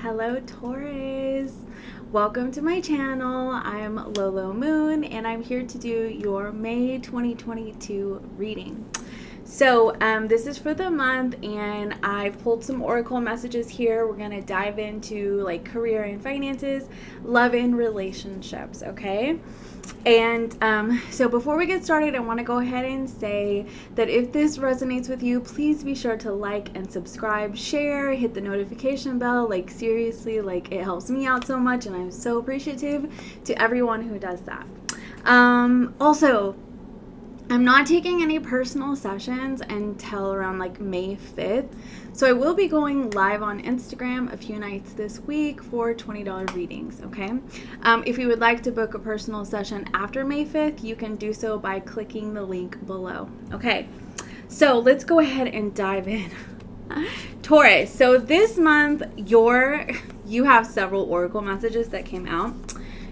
Hello Taurus, welcome to my channel. I'm Lolo Moon and I'm here to do your May 2022 reading. So this is for the month and I've pulled some oracle messages here. We're going to dive into like career and finances, love and relationships, okay? And so before we get started, I want to go ahead and say that if this resonates with you, please be sure to like and subscribe, share, hit the notification bell. Like seriously, like it helps me out so much and I'm so appreciative to everyone who does that. Also, I'm not taking any personal sessions until around like May 5th. So I will be going live on Instagram a few nights this week for $20 readings, okay? If you would like to book a personal session after May 5th, you can do so by clicking the link below. Okay, so let's go ahead and dive in. Taurus, so this month you have several oracle messages that came out.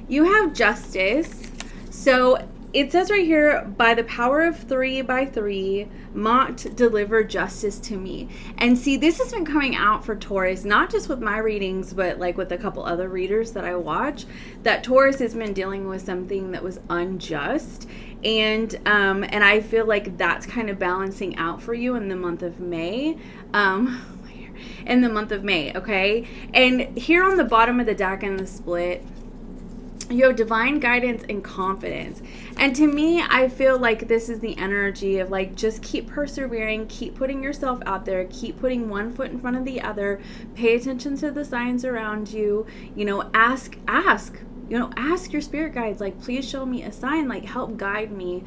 You have Justice. So it says right here, by the power of 3 by 3, Mott deliver justice to me. And see, this has been coming out for Taurus, not just with my readings, but like with a couple other readers that I watch, that Taurus has been dealing with something that was unjust. And I feel like that's kind of balancing out for you in the month of May. In the month of May, okay? And here on the bottom of the deck in the split, you have divine guidance and confidence. And to me, I feel like this is the energy of like, just keep persevering, keep putting yourself out there, keep putting one foot in front of the other, pay attention to the signs around you, you know, ask your spirit guides, like, please show me a sign, like help guide me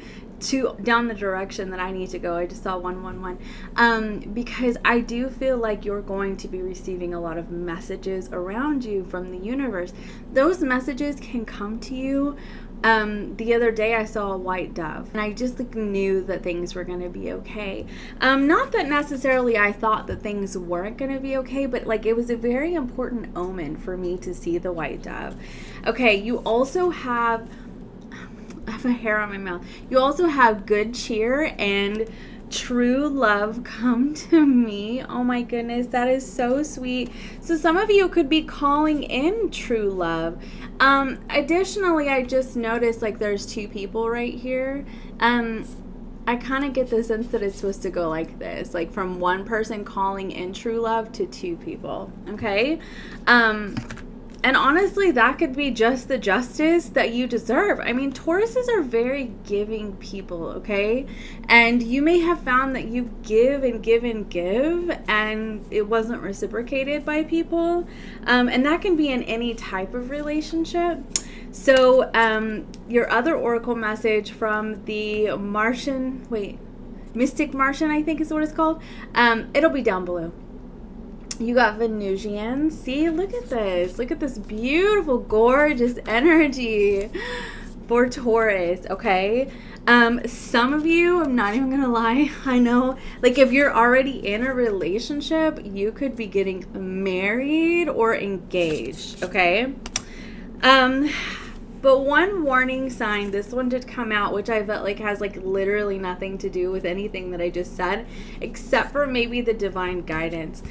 down the direction that I need to go. I just saw 111. Because I do feel like you're going to be receiving a lot of messages around you from the universe. Those messages can come to you. The other day I saw a white dove and I just like knew that things were going to be okay. Not that necessarily I thought that things weren't going to be okay, but like it was a very important omen for me to see the white dove. Okay, you also have, I have a hair on my mouth. You also have good cheer and true love come to me. Oh my goodness, that is so sweet. So some of you could be calling in true love. Additionally, I just noticed like there's two people right here. I kind of get the sense that it's supposed to go like this, like from one person calling in true love to two people, okay? And honestly, that could be just the justice that you deserve. I mean, Tauruses are very giving people, okay? And you may have found that you give and give and give, and it wasn't reciprocated by people. And that can be in any type of relationship. So your other oracle message from the Mystic Martian, I think is what it's called. It'll be down below. You got Venusian. See, look at this. Look at this beautiful, gorgeous energy for Taurus, okay? Some of you, I'm not even gonna lie, I know, like if you're already in a relationship, you could be getting married or engaged, okay? But one warning sign, this one did come out, which I felt like has like literally nothing to do with anything that I just said, except for maybe the divine guidance.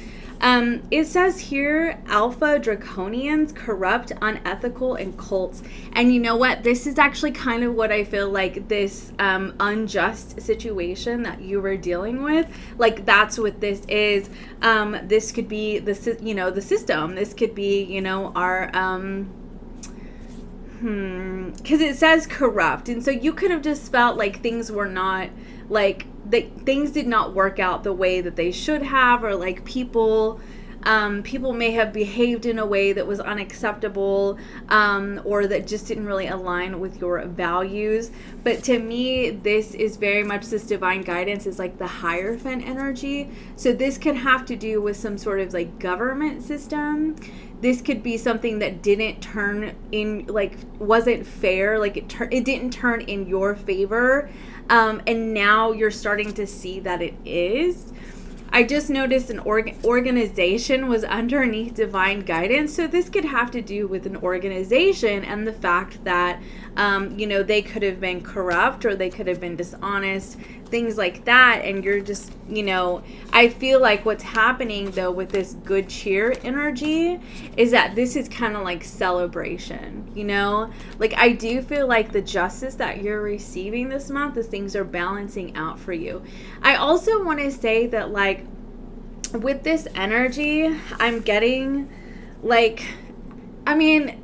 It says here, alpha draconians, corrupt, unethical, and cults. And you know what? This is actually kind of what I feel like this unjust situation that you were dealing with. Like that's what this is. This could be the system. This could be, our because it says corrupt, and so you could have just felt like things were not like things did not work out the way that they should have, or like people may have behaved in a way that was unacceptable, or that just didn't really align with your values. But to me, this is very much, this divine guidance is like the Hierophant energy. So this could have to do with some sort of like government system. This could be something that didn't turn in, like wasn't fair, like it didn't turn in your favor, and now you're starting to see that it is. I just noticed an organization was underneath divine guidance. So this could have to do with an organization and the fact that, they could have been corrupt or they could have been dishonest. things like that. And you're just, you know, I feel like what's happening though with this good cheer energy is that this is kind of like celebration, you know? Like I do feel like the justice that you're receiving this month is things are balancing out for you. I also want to say that like with this energy, I'm getting like, I mean,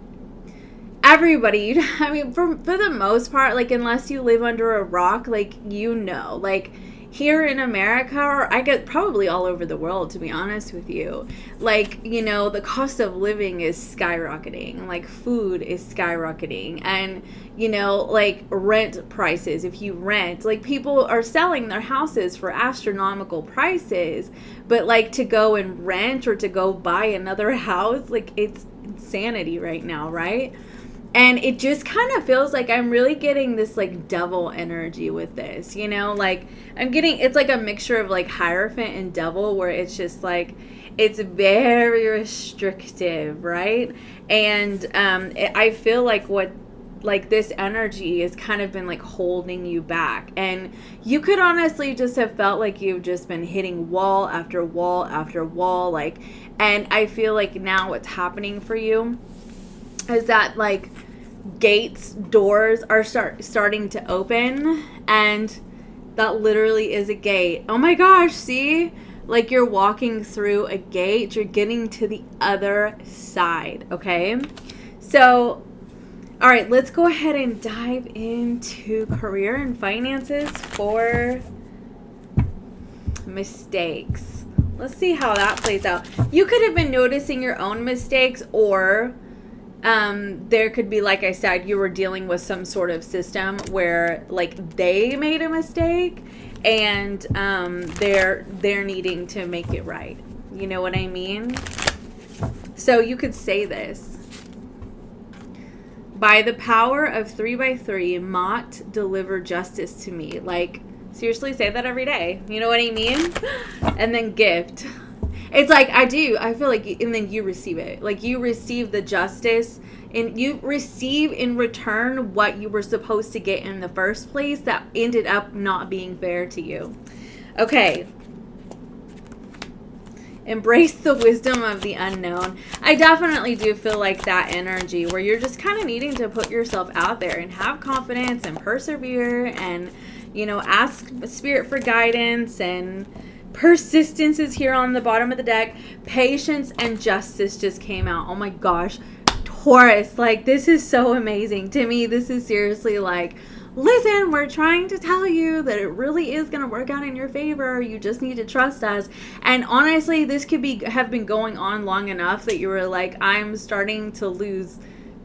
everybody, I mean, for the most part, like, unless you live under a rock, like, you know, like, here in America, or I get probably all over the world, to be honest with you, like, you know, the cost of living is skyrocketing, like, food is skyrocketing, and, you know, like, rent prices, if you rent, like, people are selling their houses for astronomical prices, but, like, to go and rent or to go buy another house, like, it's insanity right now, right? And it just kind of feels like I'm really getting this like devil energy with this, you know, like I'm getting, it's like a mixture of like Hierophant and devil, where it's just like, it's very restrictive, right? And I feel like what, like this energy has kind of been like holding you back. And you could honestly just have felt like you've just been hitting wall after wall after wall. Like, and I feel like now what's happening for you is that like gates, doors are starting to open, and that literally is a gate. Oh my gosh, see? Like you're walking through a gate, you're getting to the other side, okay? So, all right, let's go ahead and dive into career and finances for mistakes. Let's see how that plays out. You could have been noticing your own mistakes, or there could be, like I said, you were dealing with some sort of system where like they made a mistake and they're needing to make it right. You know what I mean? So you could say this: by the power of 3x3, Mott deliver justice to me. Like, seriously, say that every day. You know what I mean? And then gift. It's like, I feel like, and then you receive it. Like, you receive the justice, and you receive in return what you were supposed to get in the first place that ended up not being fair to you. Okay. Embrace the wisdom of the unknown. I definitely do feel like that energy where you're just kind of needing to put yourself out there and have confidence and persevere and, you know, ask spirit for guidance. And persistence is here on the bottom of the deck. Patience and justice just came out. Oh my gosh. Taurus, like, this is so amazing. To me, this is seriously like, listen, we're trying to tell you that it really is going to work out in your favor. You just need to trust us. And honestly, this could have been going on long enough that you were like, I'm starting to lose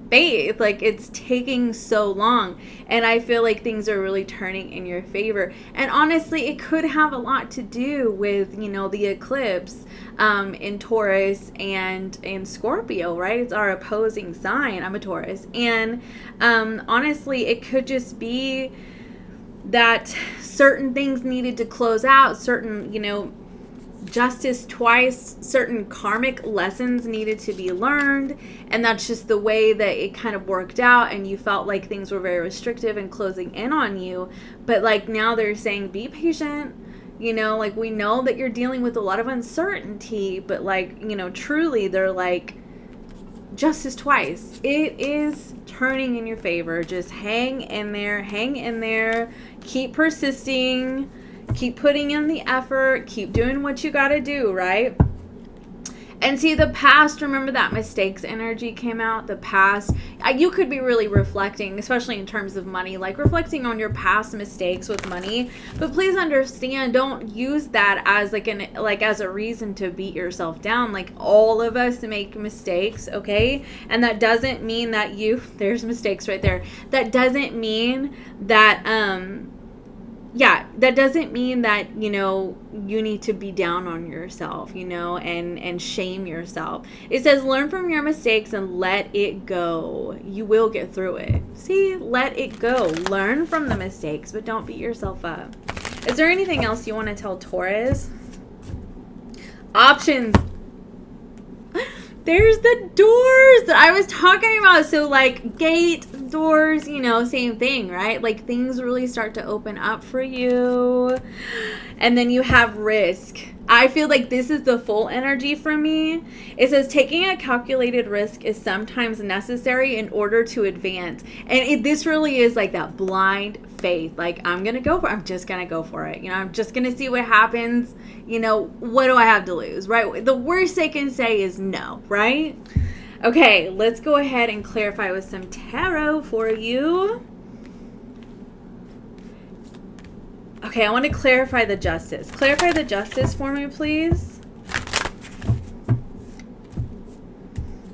faith. Like, it's taking so long, and I feel like things are really turning in your favor. And honestly, it could have a lot to do with, you know, the eclipse in Taurus and in Scorpio, right? It's our opposing sign. I'm a Taurus, and honestly, it could just be that certain things needed to close out, certain, you know, justice twice, certain karmic lessons needed to be learned, and that's just the way that it kind of worked out, and you felt like things were very restrictive and closing in on you. But like now they're saying, be patient, you know, like we know that you're dealing with a lot of uncertainty, but like, you know, truly they're like, justice twice, it is turning in your favor. Just hang in there, keep persisting, keep putting in the effort, keep doing what you got to do, right? And see, the past, remember that mistakes energy came out, the past. You could be really reflecting, especially in terms of money, like reflecting on your past mistakes with money. But please understand, don't use that as as a reason to beat yourself down. Like, all of us make mistakes, okay? And that doesn't mean that there's mistakes right there. That doesn't mean that that doesn't mean that, you know, you need to be down on yourself, you know, and shame yourself. It says, learn from your mistakes and let it go. You will get through it. See, let it go. Learn from the mistakes, but don't beat yourself up. Is there anything else you want to tell Taurus? Options. There's the doors that I was talking about. So like gate, doors, you know, same thing, right? Like things really start to open up for you. And then you have risk. I feel like this is the full energy for me. It says taking a calculated risk is sometimes necessary in order to advance. And this really is like that blind faith. Like I'm just going to go for it. You know, I'm just going to see what happens. You know, what do I have to lose, right? The worst they can say is no, right? Okay, let's go ahead and clarify with some tarot for you. Okay, I want to clarify the justice. Clarify the justice for me, please.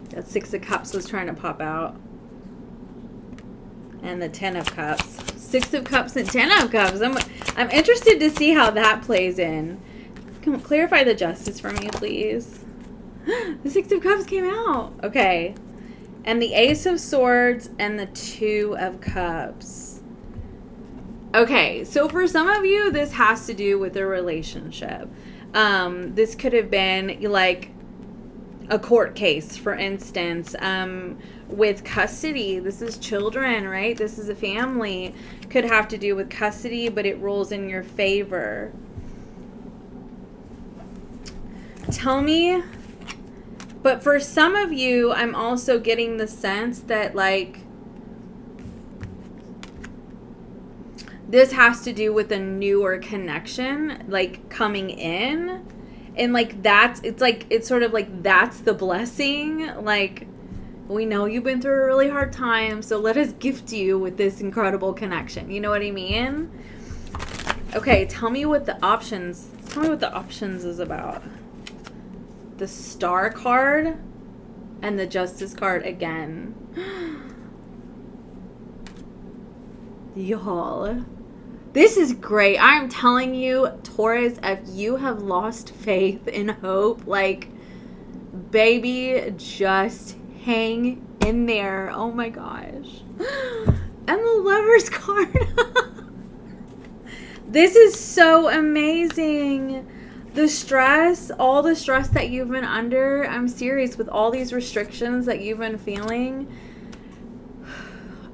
That 6 of Cups was trying to pop out. And the 10 of Cups. 6 of Cups and 10 of Cups. I'm interested to see how that plays in. Come on, clarify the justice for me, please. The 6 of Cups came out. Okay. And the Ace of Swords and the 2 of Cups. Okay, so for some of you, this has to do with a relationship. This could have been like a court case, for instance, with custody. This is children, right? This is a family. Could have to do with custody, but it rolls in your favor. Tell me. But for some of you, I'm also getting the sense that like this has to do with a newer connection, like coming in. And like it's sort of like that's the blessing. Like we know you've been through a really hard time, so let us gift you with this incredible connection. You know what I mean? Okay, tell me what the options is about. The Star card and the Justice card again. Y'all. This is great. I'm telling you, Taurus, if you have lost faith and hope, like, baby, just hang in there. Oh my gosh. And the Lovers card. This is so amazing. The stress, all the stress that you've been under, I'm serious, with all these restrictions that you've been feeling,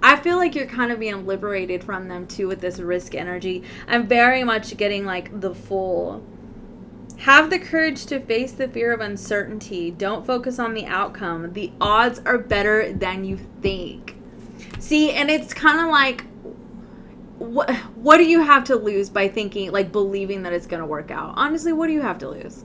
I feel like you're kind of being liberated from them too with this risk energy. I'm very much getting like the full. Have the courage to face the fear of uncertainty. Don't focus on the outcome. The odds are better than you think. See, and it's kind of like, what do you have to lose by thinking, like believing that it's going to work out? Honestly, what do you have to lose?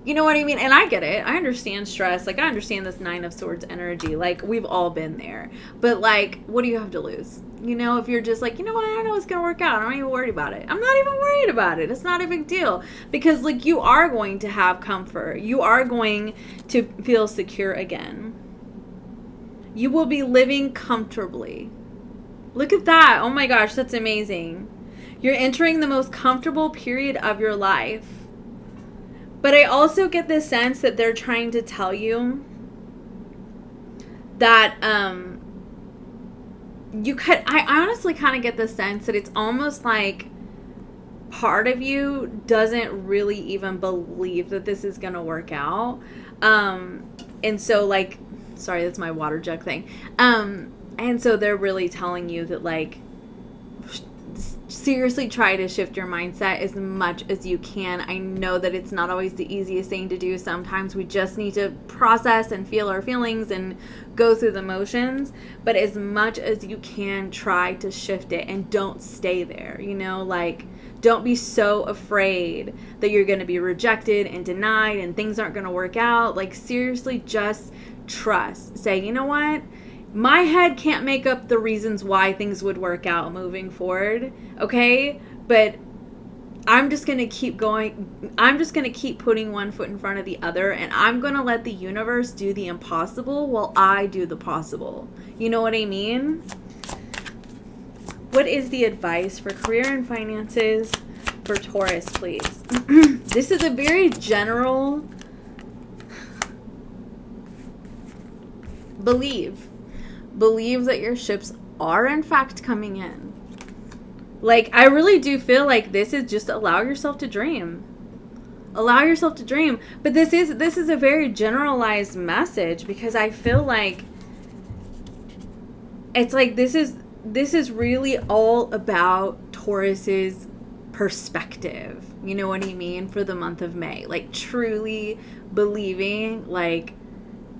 You know what I mean? And I get it. I understand stress. Like, I understand this 9 of Swords energy. Like, we've all been there. But, like, what do you have to lose? You know, if you're just like, you know what? I know it's going to work out. I'm not even worried about it. I'm not even worried about it. It's not a big deal. Because, like, you are going to have comfort. You are going to feel secure again. You will be living comfortably. Look at that. Oh, my gosh. That's amazing. You're entering the most comfortable period of your life. But I also get this sense that they're trying to tell you that I honestly kind of get the sense that it's almost like part of you doesn't really even believe that this is going to work out. And so like, sorry, that's my water jug thing. And so they're really telling you that like, seriously try to shift your mindset as much as you can. I know that it's not always the easiest thing to do. Sometimes we just need to process and feel our feelings and go through the motions. But as much as you can, try to shift it and don't stay there. You know, like, don't be so afraid that you're going to be rejected and denied and things aren't going to work out. Like, seriously, just trust. Say, you know what? My head can't make up the reasons why things would work out moving forward, okay? But I'm just going to keep going. I'm just going to keep putting one foot in front of the other, and I'm going to let the universe do the impossible while I do the possible. You know what I mean? What is the advice for career and finances for Taurus, please? This is a very general believe that your ships are in fact coming in. Like, I really do feel like this is just allow yourself to dream. Allow yourself to dream. But this is a very generalized message, because I feel like it's like this is really all about Taurus's perspective. You know what I mean? For the month of May. Like truly believing, like,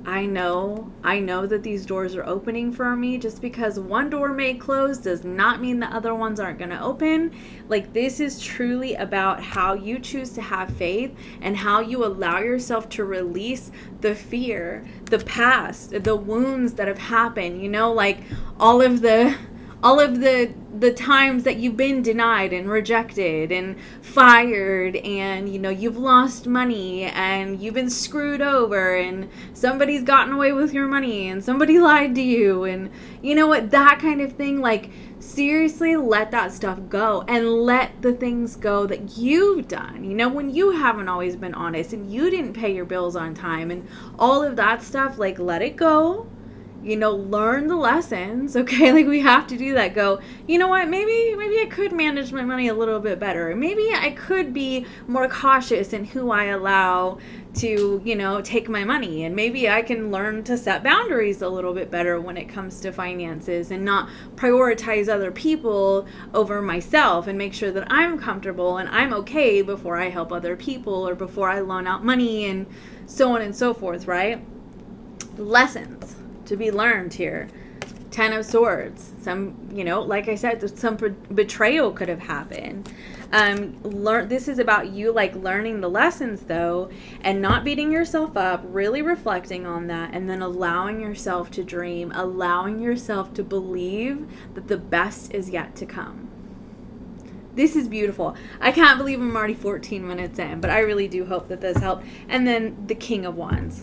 I know that these doors are opening for me. Just because one door may close does not mean the other ones aren't going to open. Like, this is truly about how you choose to have faith and how you allow yourself to release the fear, the past, the wounds that have happened, you know, like all of the times that you've been denied and rejected and fired, and you know you've lost money and you've been screwed over and somebody's gotten away with your money and somebody lied to you, and you know what, that kind of thing. Like, seriously, let that stuff go and let the things go that you've done, you know, when you haven't always been honest and you didn't pay your bills on time and all of that stuff. Like, let it go. You know, learn the lessons, okay? Like, we have to do that. Go, you know what, maybe I could manage my money a little bit better. Maybe I could be more cautious in who I allow to, you know, take my money. And maybe I can learn to set boundaries a little bit better when it comes to finances and not prioritize other people over myself, and make sure that I'm comfortable and I'm okay before I help other people or before I loan out money, and so on and so forth, right? Lessons to be learned here. 10 of Swords. Some, you know, like I said, some betrayal could have happened. This is about you, like, learning the lessons, though, and not beating yourself up, really reflecting on that, and then allowing yourself to dream, allowing yourself to believe that the best is yet to come. This is beautiful. I can't believe I'm already 14 minutes in, but I really do hope that this helped. And then the King of Wands.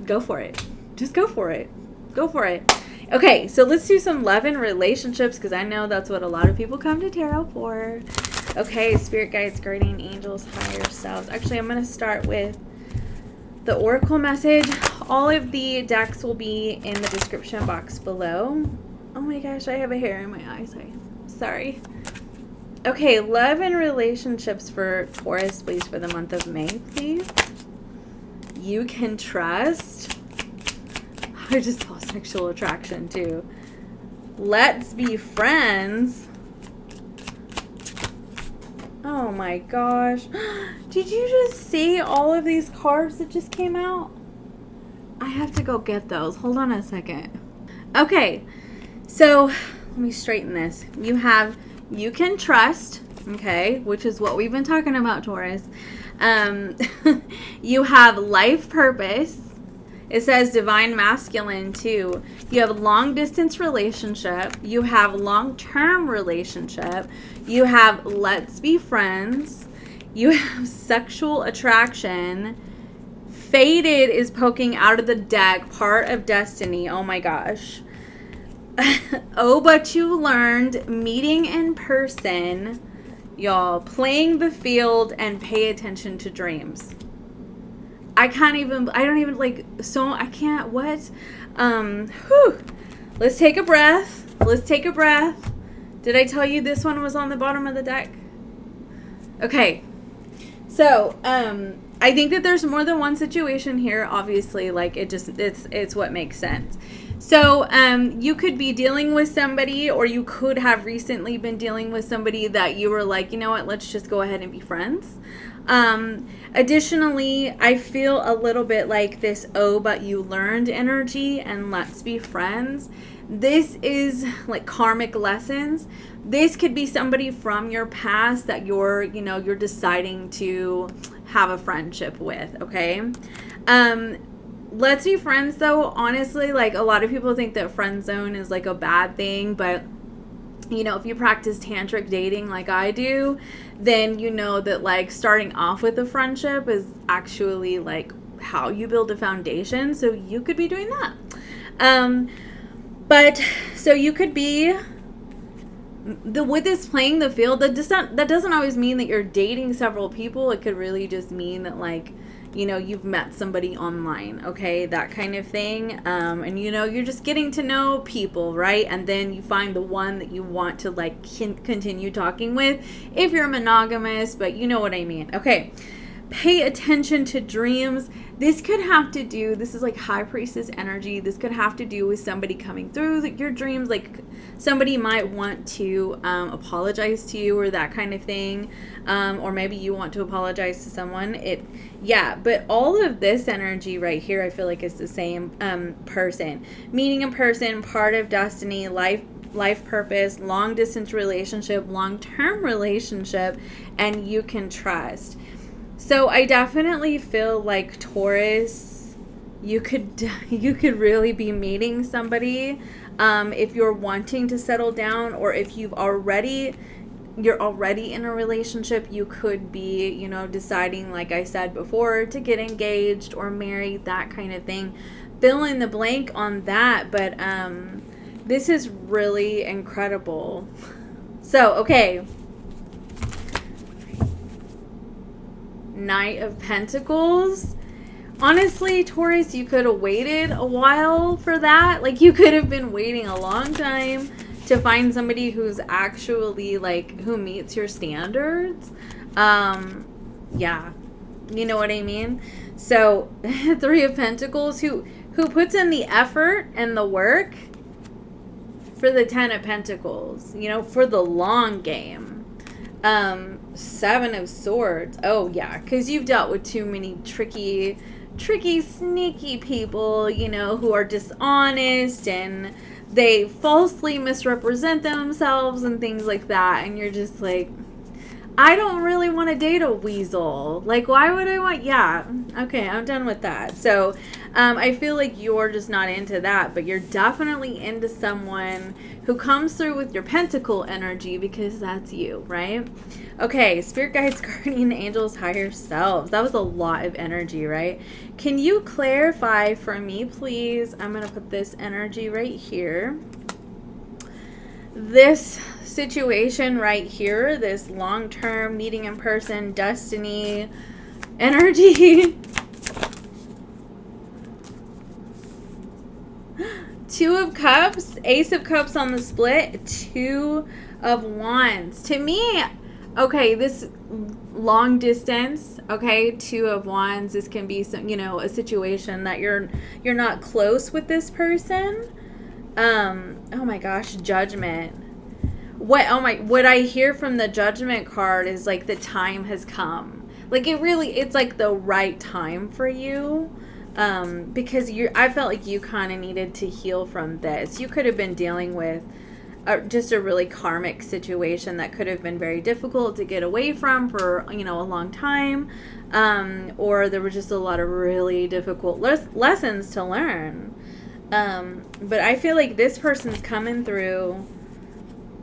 Go for it. Just go for it. Go for it. Okay, so let's do some love and relationships, because I know that's what a lot of people come to tarot for. Okay, spirit guides, guardian angels, higher selves. Actually, I'm going to start with the oracle message. All of the decks will be in the description box below. Oh my gosh, I have a hair in my eyes. Sorry. Okay, love and relationships for Taurus, please, for the month of May, please. You can trust. I just saw sexual attraction too. Let's be friends. Oh my gosh. Did you just see all of these cards that just came out? I have to go get those. Hold on a second. Okay, so let me straighten this. You have you can trust, okay, which is what we've been talking about, Taurus. You have life purpose. It says divine masculine too. You have long distance relationship. You have long-term relationship. You have let's be friends. You have sexual attraction. Fated is poking out of the deck. Part of destiny. Oh my gosh. Oh, but you learned. Meeting in person. Y'all, playing the field and pay attention to dreams. I can't what? Let's take a breath. Did I tell you this one was on the bottom of the deck? Okay. So, I think that there's more than one situation here, obviously. Like, it's what makes sense. So, you could be dealing with somebody, or you could have recently been dealing with somebody that you were like, you know what, let's just go ahead and be friends. Additionally, I feel a little bit like this, oh, but you learned energy and let's be friends. This is like karmic lessons. This could be somebody from your past that you're deciding to have a friendship with, okay? Let's be friends, though. Honestly, like, a lot of people think that friend zone is like a bad thing, but you know, if you practice tantric dating like I do, then you know that, like, starting off with a friendship is actually like how you build a foundation. So you could be doing that. But so you could be with this playing the field, that doesn't always mean that you're dating several people. It could really just mean that, like, you know, you've met somebody online, okay, that kind of thing. And, you know, you're just getting to know people, right? And then you find the one that you want to, like, continue talking with if you're monogamous, but you know what I mean. Okay. Pay attention to dreams. This could have to do, this is like High Priestess energy. This could have to do with somebody coming through your dreams. Like somebody might want to apologize to you or that kind of thing. Or maybe you want to apologize to someone. Yeah, but all of this energy right here, I feel like is the same person. Meeting a person, part of destiny, life purpose, long distance relationship, long-term relationship, and you can trust. So I definitely feel like Taurus, you could really be meeting somebody if you're wanting to settle down, or if you're already in a relationship. You could be, you know, deciding, like I said before, to get engaged or married, that kind of thing. Fill in the blank on that, but this is really incredible. So, okay. Knight of Pentacles. Honestly, Taurus, you could have waited a while for that. Like, you could have been waiting a long time to find somebody who's actually, like, who meets your standards. Yeah. You know what I mean? So, Three of Pentacles, who puts in the effort and the work for the Ten of Pentacles, you know, for the long game. Seven of Swords. Oh, yeah, because you've dealt with too many tricky, sneaky people, you know, who are dishonest and they falsely misrepresent themselves and things like that. And you're just like, I don't really want to date a weasel. Like, why would I want? Yeah, okay, I'm done with that. So, I feel like you're just not into that, but you're definitely into someone who comes through with your pentacle energy, because that's you, right? Okay, spirit guides, guardian angels, higher selves. That was a lot of energy, right? Can you clarify for me, please? I'm going to put this energy right here. This situation right here, this long-term meeting in person, destiny energy. Two of Cups, Ace of Cups on the split, Two of Wands. To me, okay, this long distance, okay, Two of Wands, this can be some, you know, a situation that you're not close with this person. Oh my gosh, Judgment. What I hear from the Judgment card is like the time has come. Like it's like the right time for you. Because I felt like you kind of needed to heal from this. You could have been dealing with just a really karmic situation that could have been very difficult to get away from for, you know, a long time. Or there were just a lot of really difficult lessons to learn. But I feel like this person's coming through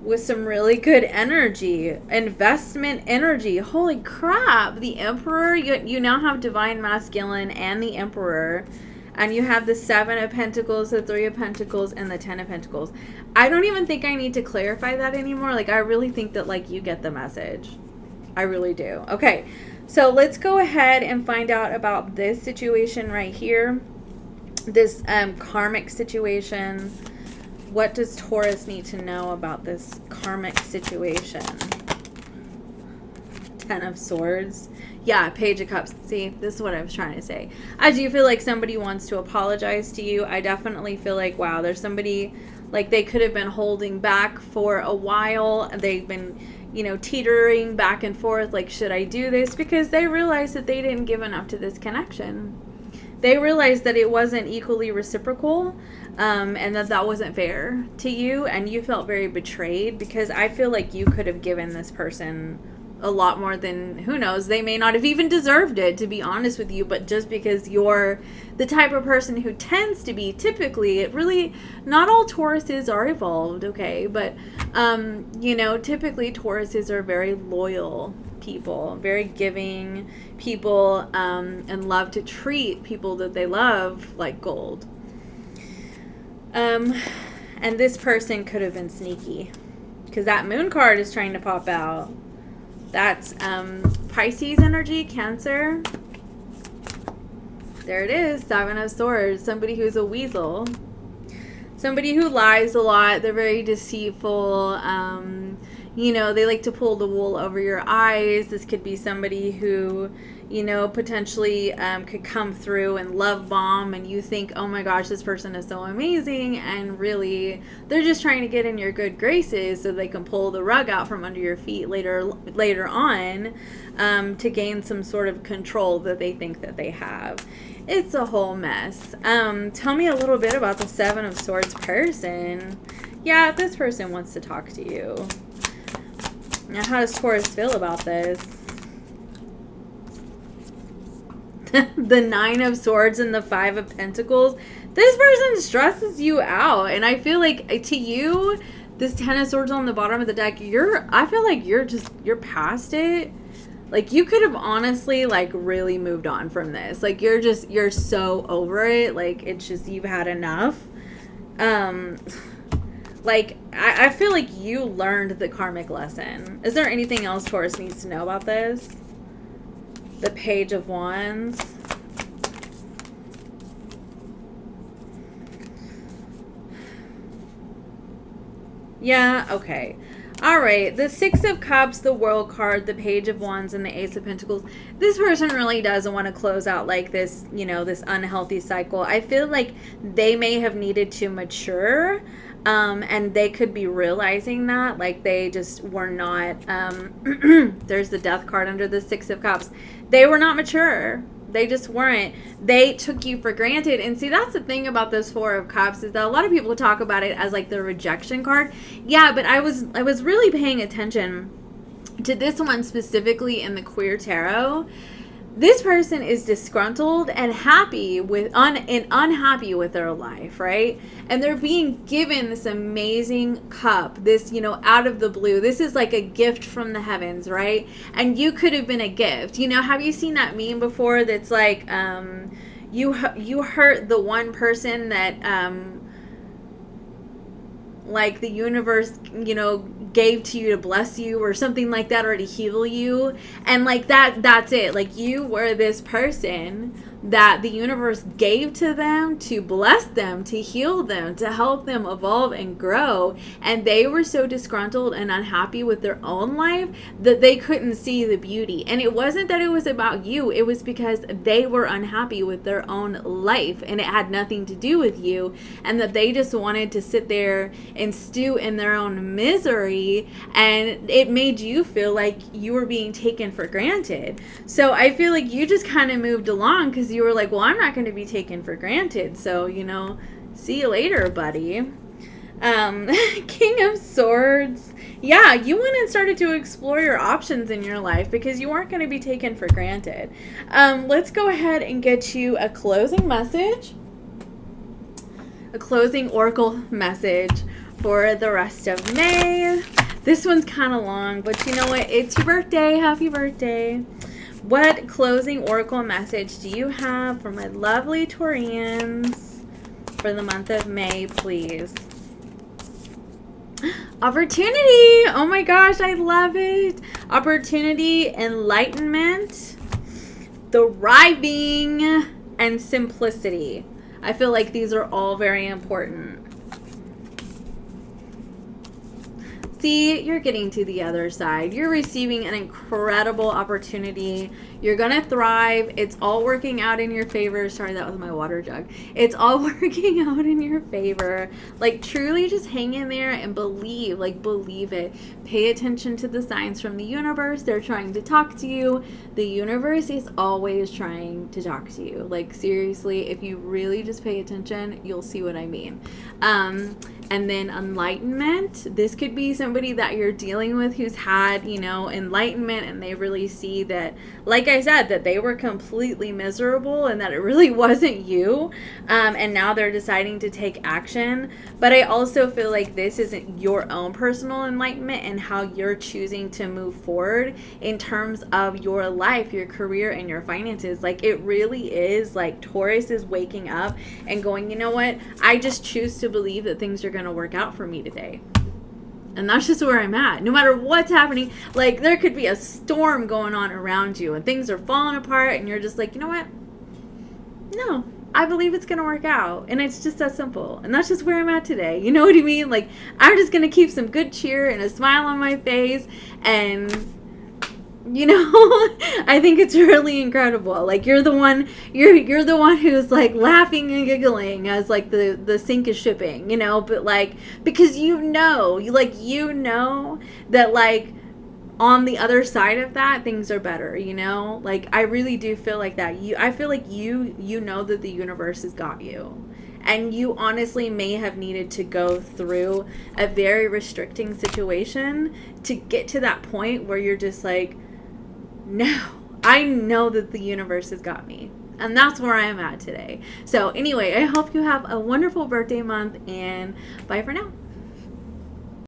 with some really good energy, investment energy. Holy crap, the Emperor, you now have Divine Masculine and the Emperor, and you have the Seven of Pentacles, the Three of Pentacles, and the Ten of Pentacles. I don't even think I need to clarify that anymore. Like, I really think that, like, you get the message. I really do. Okay, so let's go ahead and find out about this situation right here. This karmic situation. What does Taurus need to know about this karmic situation? Ten of Swords. Yeah, Page of Cups. See, this is what I was trying to say. I do feel like somebody wants to apologize to you. I definitely feel like, wow, there's somebody, like, they could have been holding back for a while. They've been, you know, teetering back and forth, like, should I do this? Because they realized that they didn't give enough to this connection. They realized that it wasn't equally reciprocal, and that wasn't fair to you, and you felt very betrayed, because I feel like you could have given this person a lot more than, who knows, they may not have even deserved it, to be honest with you, but just because you're the type of person who tends to be, typically, it really, not all Tauruses are evolved, okay, but, you know, typically Tauruses are very loyal people, very giving people, and love to treat people that they love like gold. And this person could have been sneaky, because that Moon card is trying to pop out. That's Pisces energy, Cancer. There it is, Seven of Swords. Somebody who's a weasel. Somebody who lies a lot. They're very deceitful. You know, they like to pull the wool over your eyes. This could be somebody who, you know, potentially could come through and love bomb, and you think, oh my gosh, this person is so amazing, and really they're just trying to get in your good graces so they can pull the rug out from under your feet later on, to gain some sort of control that they think that they have. It's a whole mess. Tell me a little bit about the Seven of Swords person. Yeah, this person wants to talk to you. Now, how does Taurus feel about this? The Nine of Swords and the Five of Pentacles. This person stresses you out. And I feel like, to you, this Ten of Swords on the bottom of the deck, I feel like you're past it. Like, you could have honestly, like, really moved on from this. Like, you're so over it. Like, it's just, you've had enough. Like, I feel like you learned the karmic lesson. Is there anything else Taurus needs to know about this? The Page of Wands. Yeah, okay. All right, the Six of Cups, the World card, the Page of Wands, and the Ace of Pentacles. This person really doesn't want to close out like this, you know, this unhealthy cycle. I feel like they may have needed to mature, and they could be realizing that, like, they just were not, there's the Death card under the Six of Cups. They were not mature. They just weren't. They took you for granted. And see, that's the thing about this Four of Cups, is that a lot of people talk about it as like the rejection card. Yeah, but I was really paying attention to this one specifically in the Queer Tarot. This person is disgruntled and unhappy with their life, right? And they're being given this amazing cup, this, you know, out of the blue. This is like a gift from the heavens, right? And you could have been a gift. You know, have you seen that meme before that's like, you hurt the one person that, like, the universe, you know, gave to you to bless you or something like that, or to heal you. And like that's it. Like, you were this person that the universe gave to them to bless them, to heal them, to help them evolve and grow. And they were so disgruntled and unhappy with their own life that they couldn't see the beauty. And it wasn't that it was about you. It was because they were unhappy with their own life, and it had nothing to do with you. And that they just wanted to sit there and stew in their own misery. And it made you feel like you were being taken for granted. So I feel like you just kind of moved along because you were like, well, I'm not going to be taken for granted. So, you know, see you later, buddy. King of Swords. Yeah, you went and started to explore your options in your life because you weren't going to be taken for granted. Let's go ahead and get you a closing message. A closing oracle message for the rest of May. This one's kind of long, but you know what? It's your birthday. Happy birthday. What closing oracle message do you have for my lovely Taurians for the month of May, please? Opportunity. Oh my gosh, I love it. Opportunity, enlightenment, thriving, and simplicity. I feel like these are all very important. See, you're getting to the other side. You're receiving an incredible opportunity. You're going to thrive. It's all working out in your favor. Sorry, that was my water jug. It's all working out in your favor. Like, truly just hang in there and believe. Like, believe it. Pay attention to the signs from the universe. They're trying to talk to you. The universe is always trying to talk to you. Like, seriously, if you really just pay attention, you'll see what I mean. And then enlightenment. This could be somebody that you're dealing with who's had, you know, enlightenment, and they really see that, like I said, that they were completely miserable and that it really wasn't you. And now they're deciding to take action. But I also feel like this isn't your own personal enlightenment and how you're choosing to move forward in terms of your life, your career, and your finances. Like, it really is like Taurus is waking up and going, you know what? I just choose to believe that things are going to work out for me today. And that's just where I'm at. No matter what's happening, like, there could be a storm going on around you and things are falling apart and you're just like, you know what? No, I believe it's going to work out. And it's just that simple. And that's just where I'm at today. You know what I mean? Like, I'm just going to keep some good cheer and a smile on my face and You know, I think it's really incredible. Like you're the one who's like laughing and giggling as like the sink is shipping, you know, but like because you know that like on the other side of that things are better, you know? Like I really do feel like that. I feel like you know that the universe has got you. And you honestly may have needed to go through a very restricting situation to get to that point where you're just like, no, I know that the universe has got me. And that's where I am at today. So anyway, I hope you have a wonderful birthday month, and bye for now.